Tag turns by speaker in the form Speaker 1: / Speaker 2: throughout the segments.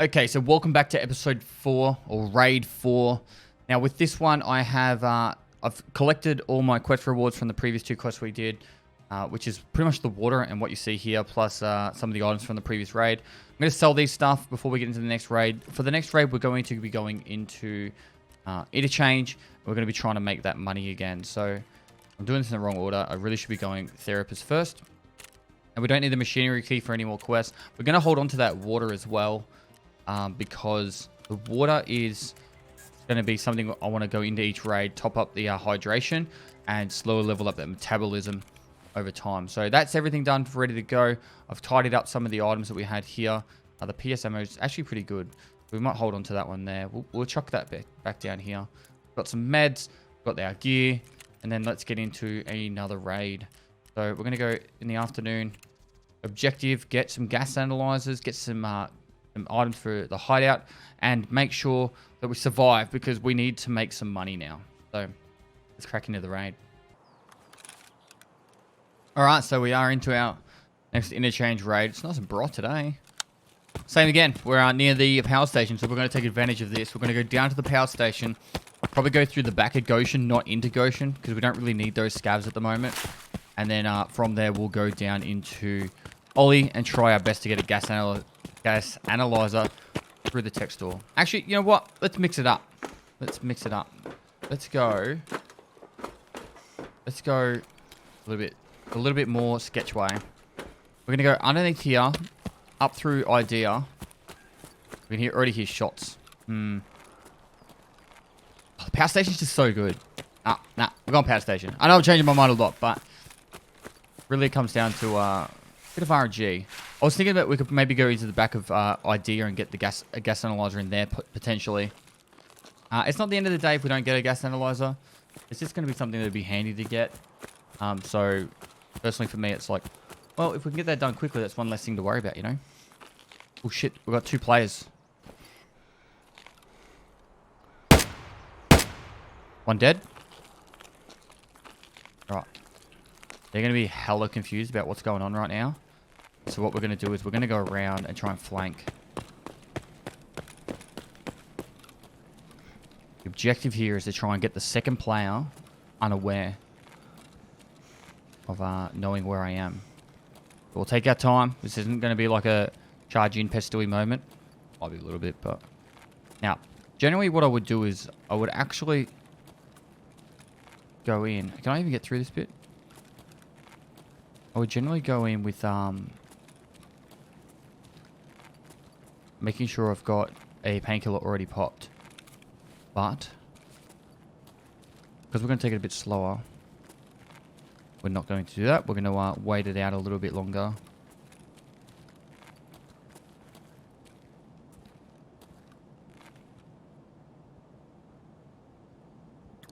Speaker 1: Okay, so welcome back to episode 4 or raid 4. Now with this one, I have I've collected all my quest rewards from the previous 2 quests we did, which is pretty much the water and what you see here, plus some of the items from the previous raid. I'm going to sell these stuff before we get into the next raid. For the next raid, we're going to be going into interchange. We're going to be trying to make that money again. So I'm doing this in the wrong order. I really should be going therapist first. And we don't need the machinery key for any more quests. We're going to hold on to that water as well. Because the water is going to be something I want to go into each raid, top up the hydration, and slowly level up that metabolism over time. So that's everything done, ready to go. I've tidied up some of the items that we had here. The PS ammo is actually pretty good. We might hold on to that one there. We'll chuck that back down here. Got some meds, got our gear, and then let's get into another raid. So we're going to go in the afternoon. Objective, get some gas analyzers, get some items for the hideout, and make sure that we survive because we need to make some money now. So let's crack into the raid. Alright, so we are into our next interchange raid. It's nice and bright today. Same again, we're near the power station, so we're going to take advantage of this. We're going to go down to the power station, probably go through the back of Goshen, not into Goshen, because we don't really need those scavs at the moment. And then from there, we'll go down into Ollie and try our best to get a gas analyzer through the tech store. Actually, you know what? Let's mix it up. Let's go a little bit more sketch way. We're gonna go underneath here, up through Idea. We can already hear shots. Oh, the power station's just so good. Nah, we're going power station. I know I'm changing my mind a lot, but really it comes down to a bit of RNG. I was thinking that we could maybe go into the back of Idea and get the gas analyzer in there potentially. It's not the end of the day if we don't get a gas analyzer. It's just going to be something that would be handy to get. So personally for me, it's like, well, if we can get that done quickly, that's one less thing to worry about, you know? Oh shit, we've got 2 players. One dead. Right. They're going to be hella confused about what's going on right now. So what we're going to do is we're going to go around and try and flank. The objective here is to try and get the second player unaware of knowing where I am. We'll take our time. This isn't going to be like a charge in Pestily moment. Might be a little bit, but... Now, generally what I would do is I would actually go in. Can I even get through this bit? I would generally go in with making sure I've got a painkiller already popped. But because we're going to take it a bit slower, we're not going to do that. We're going to wait it out a little bit longer.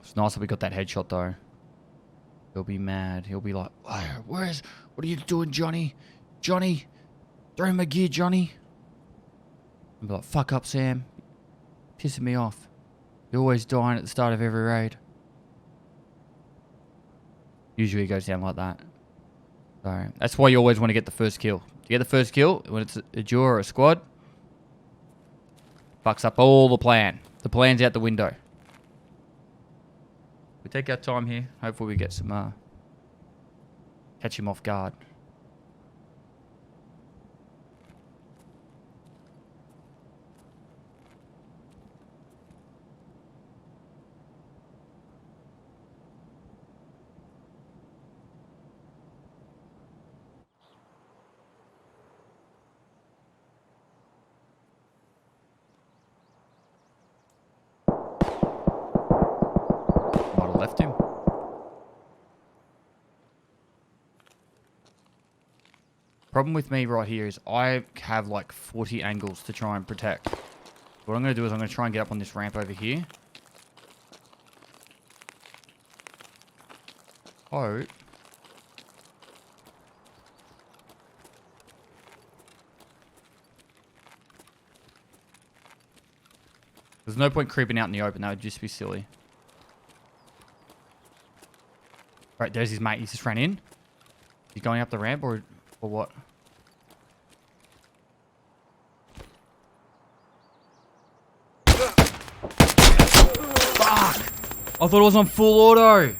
Speaker 1: It's nice that we got that headshot though. He'll be mad. He'll be like, what are you doing, Johnny? Johnny, throw him a gear, Johnny. I'll be like, fuck up, Sam. Pissing me off. You're always dying at the start of every raid. Usually it goes down like that. So that's why you always want to get the first kill. To get the first kill, when it's a duo or a squad, fucks up all the plan. The plan's out the window. We take our time here. Hopefully we get some, catch him off guard. Might have left him. Problem with me right here is I have like 40 angles to try and protect. What I'm going to do is I'm going to try and get up on this ramp over here. Oh. There's no point creeping out in the open. That would just be silly. Right, there's his mate. He's just ran in. He's going up the ramp or what? I thought it was on full auto.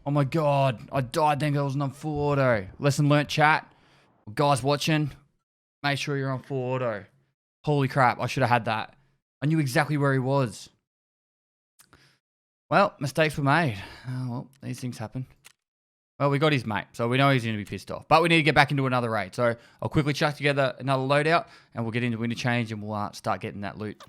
Speaker 1: Oh my god. I died thinking it wasn't on full auto. Lesson learnt, chat. Guys watching, make sure you're on full auto. Holy crap, I should have had that. I knew exactly where he was. Well, mistakes were made. Oh, well, these things happen. Well, we got his mate, so we know he's going to be pissed off. But we need to get back into another raid. So I'll quickly chuck together another loadout, and we'll get into interchange, and we'll start getting that loot.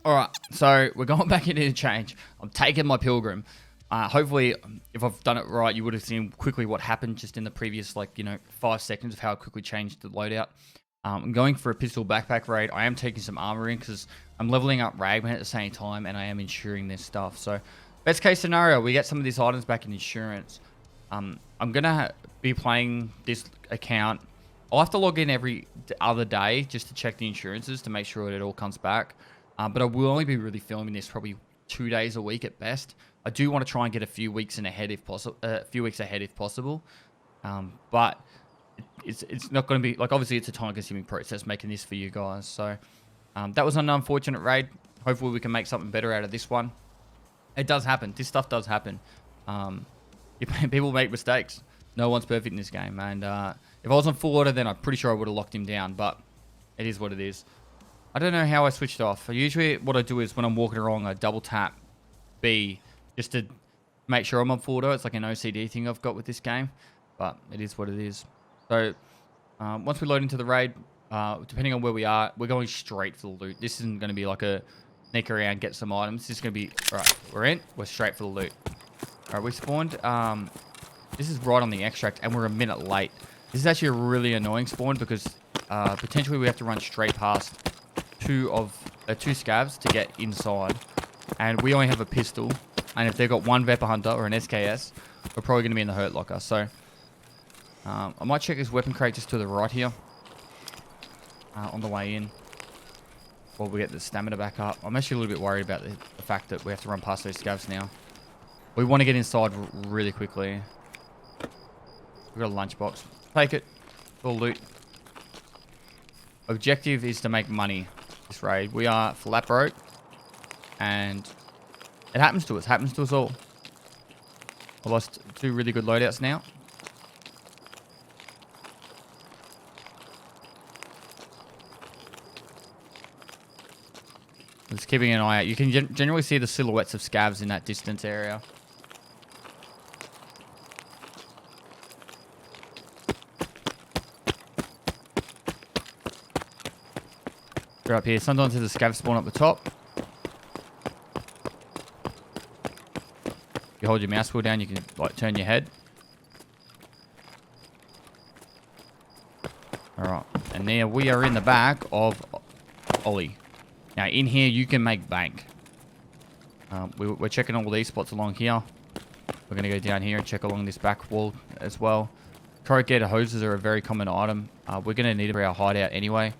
Speaker 1: Alright, so we're going back into interchange. I'm taking my pilgrim. Hopefully, if I've done it right, you would have seen quickly what happened just in the previous, 5 seconds of how I quickly changed the loadout. I'm going for a pistol backpack raid. I am taking some armor in because I'm leveling up Ragman at the same time, and I am insuring this stuff. So, best case scenario, we get some of these items back in insurance. I'm going to be playing this account. I'll have to log in every other day just to check the insurances to make sure that it all comes back. But I will only be really filming this probably 2 days a week at best. I do want to try and get a few weeks ahead if possible. But it's not going to be obviously it's a time-consuming process making this for you guys. So that was an unfortunate raid. Hopefully we can make something better out of this one. It does happen. This stuff does happen. People make mistakes. No one's perfect in this game. And if I was on full order, then I'm pretty sure I would have locked him down. But it is what it is. I don't know how I switched off. Usually what I do is when I'm walking along, I double tap B just to make sure I'm on full auto. It's like an OCD thing I've got with this game, but it is what it is. So once we load into the raid, depending on where we are, we're going straight for the loot. This isn't going to be like a sneak around, get some items. This is going to be, all right, we're in, we're straight for the loot. All right, we spawned, this is right on the extract and we're a minute late. This is actually a really annoying spawn because potentially we have to run straight past two scavs to get inside, and we only have a pistol, and if they've got one Vepr Hunter or an SKS, we're probably going to be in the hurt locker. So I might check this weapon crate just to the right here on the way in while we get the stamina back up. I'm actually a little bit worried about the fact that we have to run past those scavs now. We want to get inside really quickly. We've got a lunchbox. Take it. All loot. Objective is to make money this raid. We are flat broke, and it happens to us. Happens to us all. I lost 2 really good loadouts now. Just keeping an eye out. You can generally see the silhouettes of scavs in that distance area. They're up here. Sometimes there's a scav spawn up the top. You hold your mouse wheel down, you can turn your head. Alright. And there we are in the back of Ollie. Now in here you can make bank. We're checking all these spots along here. We're going to go down here and check along this back wall as well. Corrugated hoses are a very common item. We're going to need it for our hideout anyway.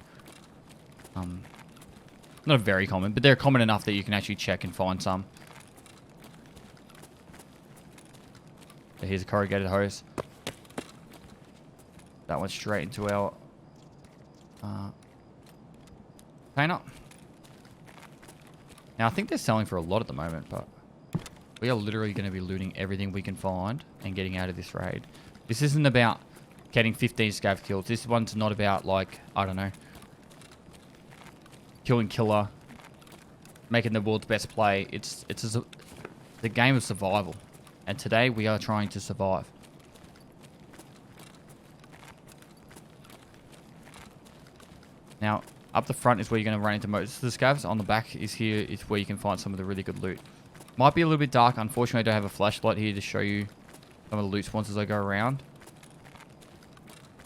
Speaker 1: Not very common, but they're common enough that you can actually check and find some. So here's a corrugated hose. That went straight into our container. Now I think they're selling for a lot at the moment, but we are literally going to be looting everything we can find and getting out of this raid. This isn't about getting 15 scav kills. This one's not about I don't know, killing killer, making the world's best play. It's the game of survival, and today we are trying to survive. Now up the front is where you're going to run into most of the scavs. On the back is where you can find some of the really good loot. Might be a little bit dark. Unfortunately, I don't have a flashlight here to show you some of the loot spawns as I go around.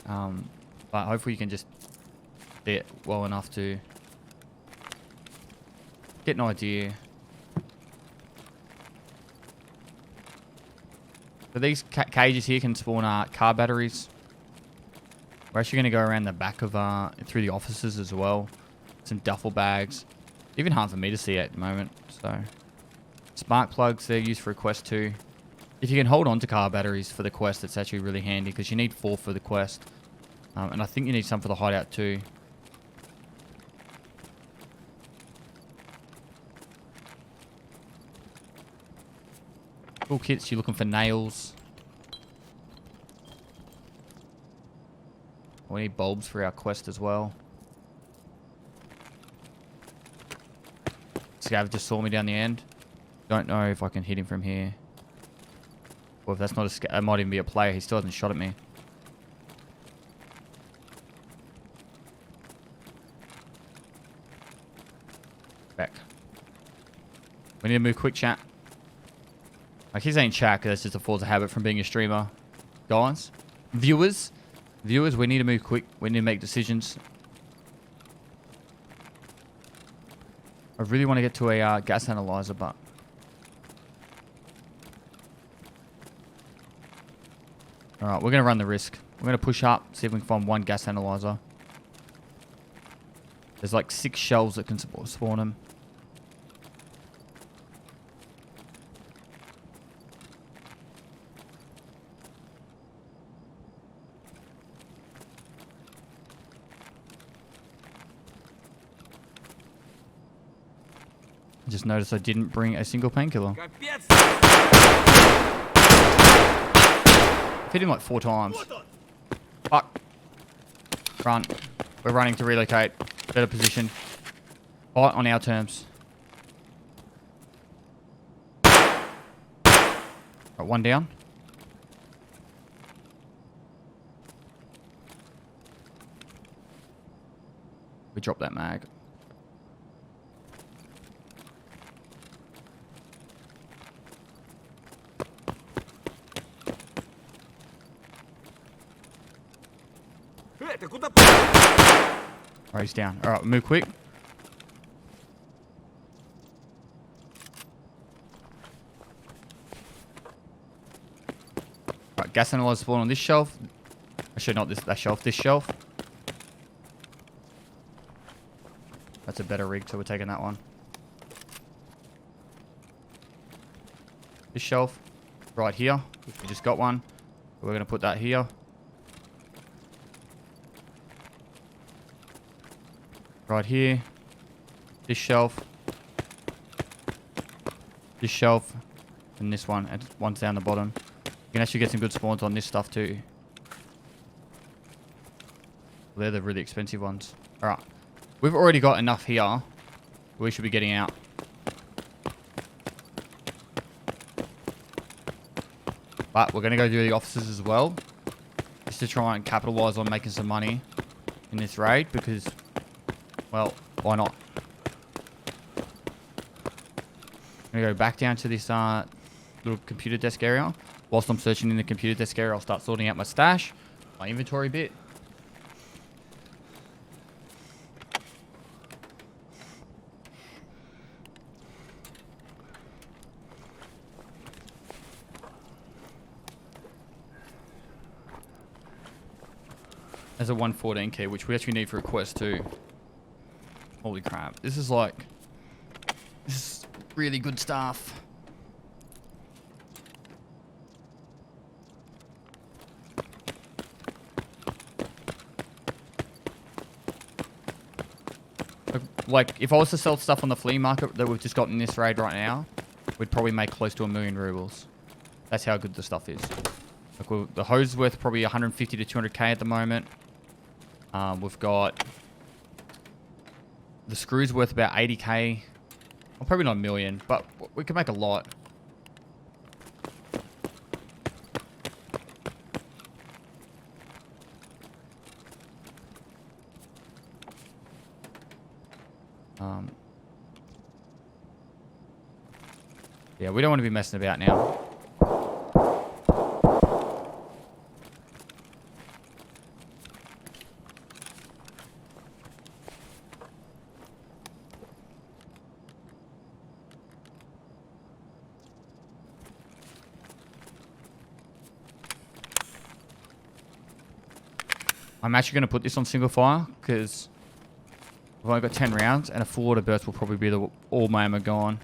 Speaker 1: But hopefully you can just see it well enough to get an idea. So these cages here can spawn car batteries. We're actually going to go around the back of through the offices as well. Some duffel bags. Even hard for me to see at the moment. So spark plugs, they're used for a quest too. If you can hold on to car batteries for the quest, it's actually really handy because you need 4 for the quest. And I think you need some for the hideout too. Toolkits, you're looking for nails. We need bulbs for our quest as well. Scav just saw me down the end. Don't know if I can hit him from here. Or if that's not a Scav, it might even be a player. He still hasn't shot at me. Back. We need to move quick, chat. Like, he's saying chat because that's just a force of habit from being a streamer. Guys, viewers, we need to move quick. We need to make decisions. I really want to get to a gas analyzer, but all right, we're gonna run the risk. We're gonna push up, see if we can find one gas analyzer. There's like 6 shells that can spawn them. I just noticed I didn't bring a single painkiller. Hit him like 4 times. Fuck. Run. We're running to relocate. Better position. Fight on our terms. Got 1 down. We dropped that mag. Alright, he's down. Alright, move quick. Alright, gas analyzer spawn on this shelf. Actually, not that shelf, this shelf. That's a better rig, so we're taking that one. This shelf, right here. We just got one. We're going to put that here. Right here. This shelf. This shelf. And this one. And one's down the bottom. You can actually get some good spawns on this stuff too. They're the really expensive ones. Alright. We've already got enough here. We should be getting out. But we're going to go do the offices as well. Just to try and capitalize on making some money in this raid. Because, well, why not? I'm going to go back down to this little computer desk area. Whilst I'm searching in the computer desk area, I'll start sorting out my stash. My inventory bit. There's a 114 key, which we actually need for a quest too. Holy crap. This is really good stuff. Like, if I was to sell stuff on the flea market that we've just got in this raid right now, we'd probably make close to 1 million rubles. That's how good the stuff is. Like, the hose is worth probably 150 to 200k at the moment. We've got the screws worth about 80k. Well, probably not 1 million, but we can make a lot. Yeah, we don't want to be messing about now. I'm actually going to put this on single fire because I've only got 10 rounds and a full auto burst will probably be all my ammo gone.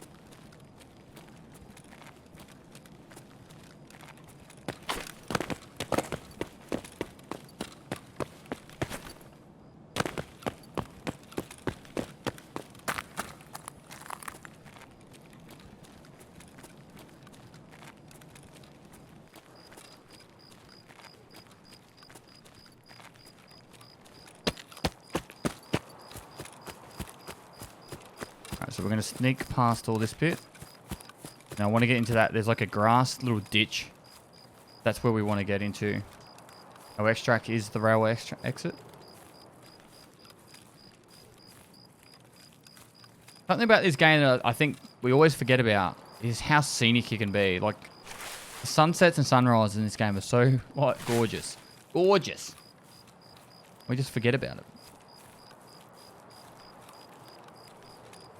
Speaker 1: Alright, so we're going to sneak past all this bit. Now I want to get into that. There's like a grass little ditch. That's where we want to get into. Our extract is the railway exit. Something about this game that I think we always forget about is how scenic it can be. Like, the sunsets and sunrises in this game are so gorgeous. Gorgeous. We just forget about it.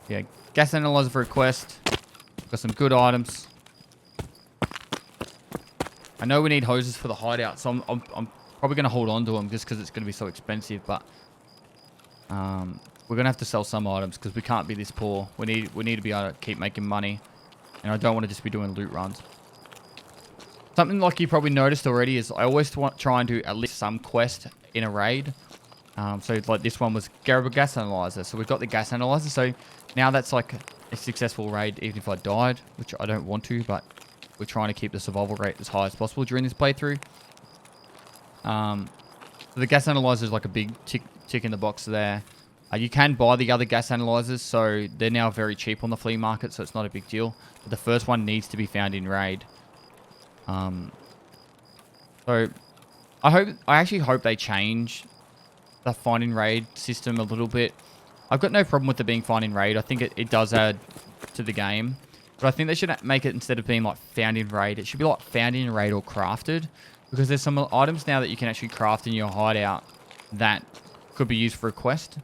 Speaker 1: Yeah, gas analyzer for a quest. Got some good items. I know we need hoses for the hideout, so I'm probably going to hold on to them just because it's going to be so expensive, but we're going to have to sell some items because we can't be this poor. We need to be able to keep making money, and I don't want to just be doing loot runs. Something like you probably noticed already is I always try and do at least some quest in a raid. So like this one was Garable Gas Analyzer, so we've got the gas analyzer, so now that's like a successful raid even if I died, which I don't want to, but we're trying to keep the survival rate as high as possible during this playthrough. So the gas analyzer is like a big tick in the box there. You can buy the other gas analyzers, so they're now very cheap on the flea market, so it's not a big deal. But the first one needs to be found in raid. So I actually hope they change the find in raid system a little bit. I've got no problem with it being find in raid. I think it does add to the game. But I think they should make it, instead of being like found in raid, it should be like found in raid or crafted. Because there's some items now that you can actually craft in your hideout that could be used for a quest.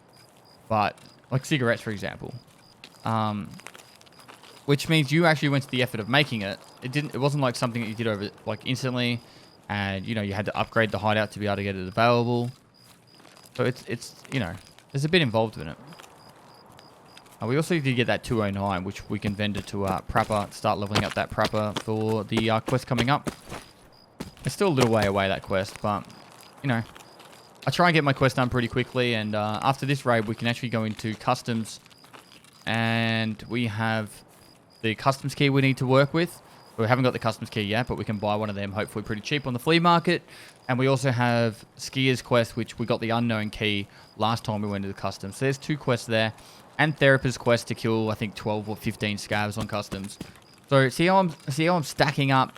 Speaker 1: But, like cigarettes, for example. Which means you actually went to the effort of making it. It wasn't like something that you did over, like, instantly. And, you know, you had to upgrade the hideout to be able to get it available. So it's you know, there's a bit involved in it. We also did get that 209, which we can vendor to Prapper, start leveling up that Prapper for the quest coming up. It's still a little way away, that quest, but, you know, I try and get my quest done pretty quickly, and after this raid, we can actually go into customs, and we have the customs key we need to work with. We haven't got the customs key yet, but we can buy one of them hopefully pretty cheap on the flea market. And we also have Skier's quest, which we got the unknown key last time we went to the customs. So there's 2 quests there. And Therapist's quest to kill, I think, 12 or 15 scavs on customs. So see how I'm stacking up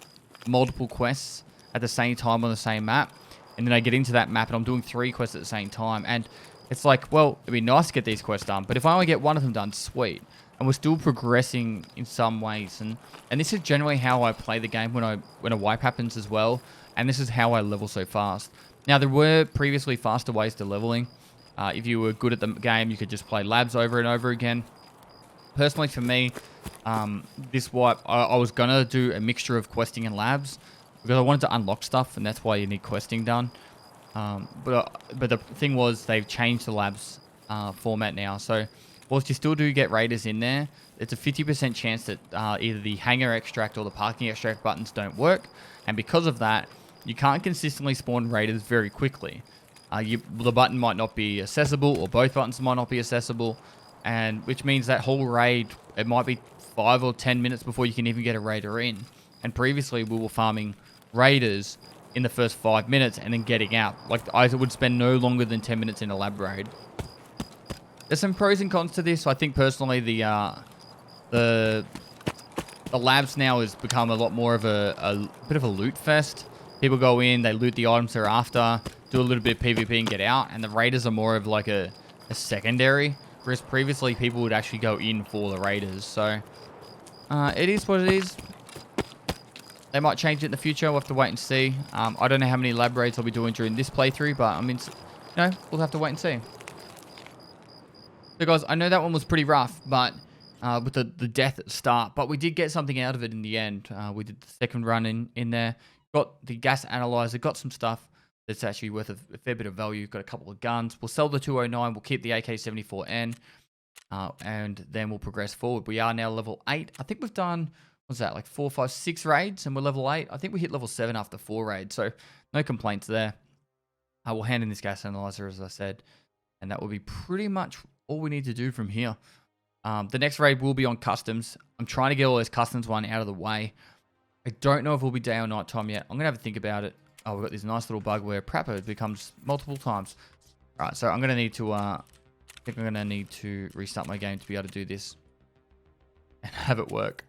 Speaker 1: multiple quests at the same time on the same map? And then I get into that map and I'm doing 3 quests at the same time. And it's like, well, it'd be nice to get these quests done. But if I only get one of them done, sweet. And we're still progressing in some ways. And this is generally how I play the game when a wipe happens as well. And this is how I level so fast. Now, there were previously faster ways to leveling. If you were good at the game, you could just play labs over and over again. Personally, for me, this wipe, I was going to do a mixture of questing and labs. Because I wanted to unlock stuff, and that's why you need questing done. But the thing was, they've changed the labs format now. So, whilst you still do get raiders in there, it's a 50% chance that either the hangar extract or the parking extract buttons don't work. And because of that, you can't consistently spawn raiders very quickly. The button might not be accessible, or both buttons might not be accessible. And which means that whole raid, it might be 5 or 10 minutes before you can even get a raider in. And previously, we were farming raiders in the first 5 minutes and then getting out. Like, I would spend no longer than 10 minutes in a lab raid. There's some pros and cons to this. I think personally the labs now has become a lot more of a bit of a loot fest. People go in, they loot the items they're after, do a little bit of PvP and get out. And the raiders are more of like a secondary. Whereas previously people would actually go in for the raiders. So it is what it is. They might change it in the future. We'll have to wait and see. I don't know how many lab raids I'll be doing during this playthrough, but I mean, you know, we'll have to wait and see. So guys, I know that one was pretty rough, but with the death at the start, but we did get something out of it in the end. We did the second run in there, got the gas analyzer, got some stuff that's actually worth a fair bit of value. Got a couple of guns. We'll sell the 209. We'll keep the AK-74N, and then we'll progress forward. We are now level 8. I think we've done, what's that, like 4, 5, 6 raids, and we're level 8. I think we hit level 7 after 4 raids, so no complaints there. We'll hand in this gas analyzer, as I said, and that will be pretty much all we need to do from here. The next raid will be on customs. I'm trying to get all those customs one out of the way. I don't know if it will be day or night time yet. I'm going to have a think about it. Oh, we've got this nice little bug where Prapper becomes multiple times. All right, so I'm going to need to, I think I'm going to need to restart my game to be able to do this. and have it work.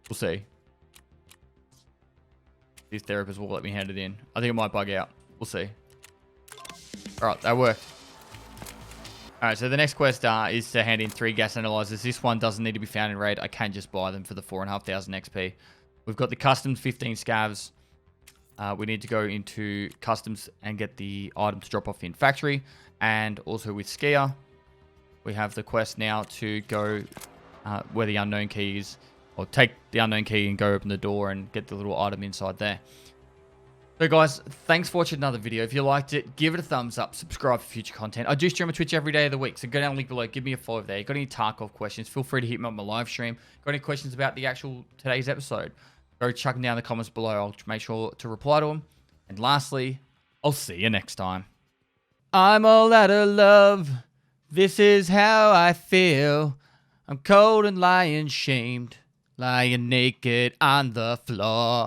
Speaker 1: We'll see. These therapists will let me hand it in. I think it might bug out. We'll see. All right, that worked. All right, so the next quest is to hand in 3 gas analyzers. This one doesn't need to be found in raid. I can just buy them for the 4,500 XP. We've got the custom 15 scavs. We need to go into customs and get the item to drop off in factory. And also with Skier, we have the quest now to go where the unknown key is. Or take the unknown key and go open the door and get the little item inside there. So guys, thanks for watching another video. If you liked it, give it a thumbs up. Subscribe for future content. I do stream on Twitch every day of the week. So go down the link below. Give me a follow there. Got any Tarkov questions? Feel free to hit me on my live stream. Got any questions about the actual today's episode? Go chuck them down in the comments below. I'll make sure to reply to them. And lastly, I'll see you next time. I'm all out of love. This is how I feel. I'm cold and lying shamed. Lying naked on the floor.